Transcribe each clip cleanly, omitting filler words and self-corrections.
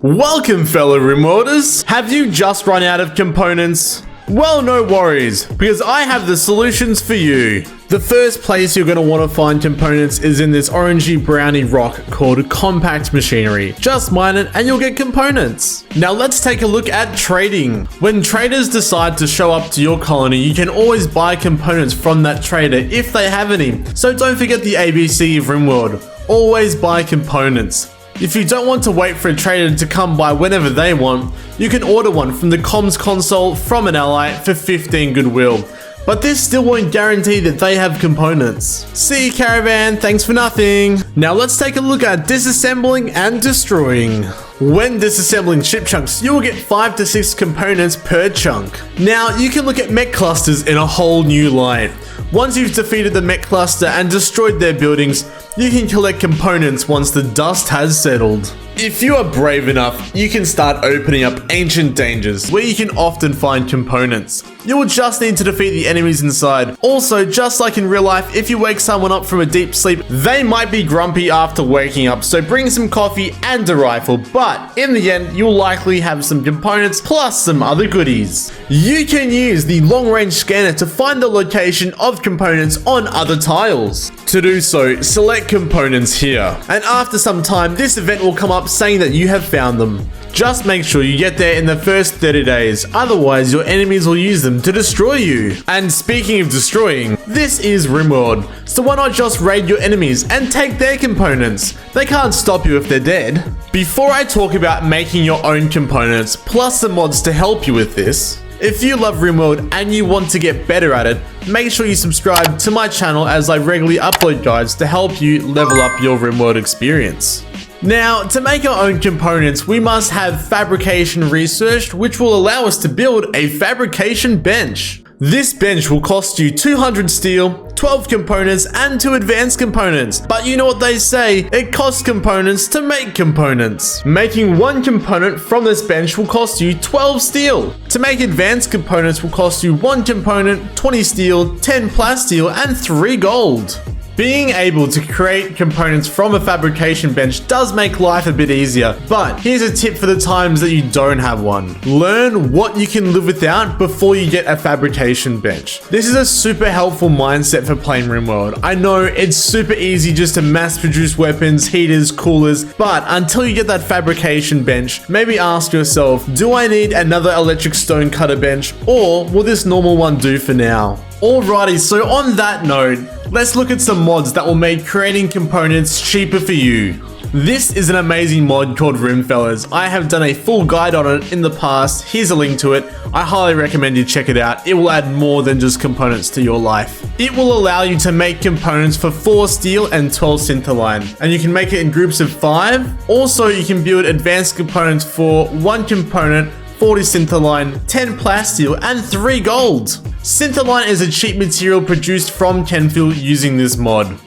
Welcome, fellow Rimworlders! Have you just run out of components? Well, no worries, because I have the solutions for you. The first place you're going to want to find components is in this orangey browny rock called compact machinery. Just mine it and you'll get components. Now let's take a look at trading. When traders decide to show up to your colony, you can always buy components from that trader if they have any. So don't forget the ABC of Rimworld. Always buy components. If you don't want to wait for a trader to come by whenever they want, you can order one from the comms console from an ally for 15 goodwill. But this still won't guarantee that they have components. See you, caravan, thanks for nothing. Now let's take a look at disassembling and destroying. When disassembling ship chunks, you will get 5 to 6 components per chunk. Now you can look at mech clusters in a whole new light. Once you've defeated the mech cluster and destroyed their buildings, you can collect components once the dust has settled. If you are brave enough, you can start opening up ancient dangers where you can often find components. You will just need to defeat the enemies inside. Also, just like in real life, if you wake someone up from a deep sleep, they might be grumpy after waking up, so bring some coffee and a rifle, but in the end, you'll likely have some components plus some other goodies. You can use the long-range scanner to find the location of components on other tiles. To do so, select components here, and after some time, this event will come up saying that you have found them. Just make sure you get there in the first 30 days, otherwise your enemies will use them to destroy you. And speaking of destroying, this is Rimworld, so why not just raid your enemies and take their components? They can't stop you if they're dead. Before I talk about making your own components, plus some mods to help you with this, if you love Rimworld and you want to get better at it, make sure you subscribe to my channel as I regularly upload guides to help you level up your Rimworld experience. Now, to make our own components, we must have fabrication researched, which will allow us to build a fabrication bench. This bench will cost you 200 steel, 12 components, and 2 advanced components. But you know what they say, it costs components to make components. Making one component from this bench will cost you 12 steel. To make advanced components will cost you 1 component, 20 steel, 10 plasteel, and 3 gold. Being able to create components from a fabrication bench does make life a bit easier, but here's a tip for the times that you don't have one. Learn what you can live without before you get a fabrication bench. This is a super helpful mindset for playing Rimworld. I know it's super easy just to mass produce weapons, heaters, coolers, but until you get that fabrication bench, maybe ask yourself, do I need another electric stone cutter bench, or will this normal one do for now? Alrighty, so on that note, let's look at some mods that will make creating components cheaper for you. This is an amazing mod called Rimefeller. I have done a full guide on it in the past. Here's a link to it. I highly recommend you check it out. It will add more than just components to your life. It will allow you to make components for 4 steel and 12 syntheline, and you can make it in groups of 5. Also, you can build advanced components for 1 component, 40 syntheline, 10 plasteel, and 3 gold. Syntheline is a cheap material produced from Kenfield using this mod.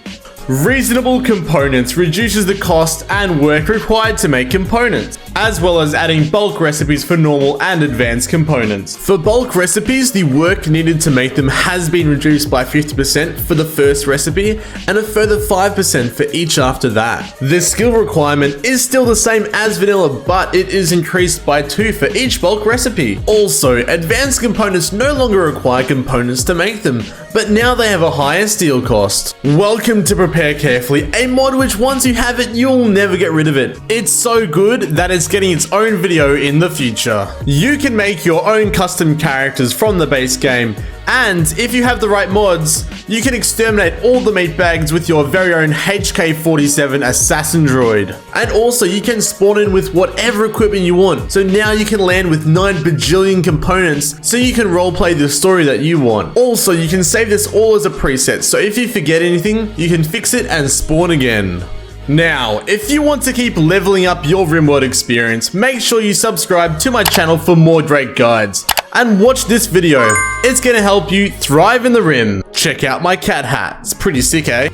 Reasonable components reduces the cost and work required to make components, as well as adding bulk recipes for normal and advanced components. For bulk recipes, the work needed to make them has been reduced by 50% for the first recipe and a further 5% for each after that. The skill requirement is still the same as vanilla, but it is increased by 2 for each bulk recipe. Also, advanced components no longer require components to make them, but now they have a higher steel cost. Welcome to Prepare Carefully, a mod which once you have it, you'll never get rid of it. It's so good that it's getting its own video in the future. You can make your own custom characters from the base game, and if you have the right mods, you can exterminate all the meat bags with your very own HK-47 assassin droid. And also you can spawn in with whatever equipment you want, so now you can land with 9 bajillion components so you can roleplay the story that you want. Also, you can save this all as a preset, so if you forget anything, you can fix it and spawn again. Now, if you want to keep leveling up your Rimworld experience, make sure you subscribe to my channel for more great guides. And watch this video. It's gonna help you thrive in the Rim. Check out my cat hat. It's pretty sick, eh?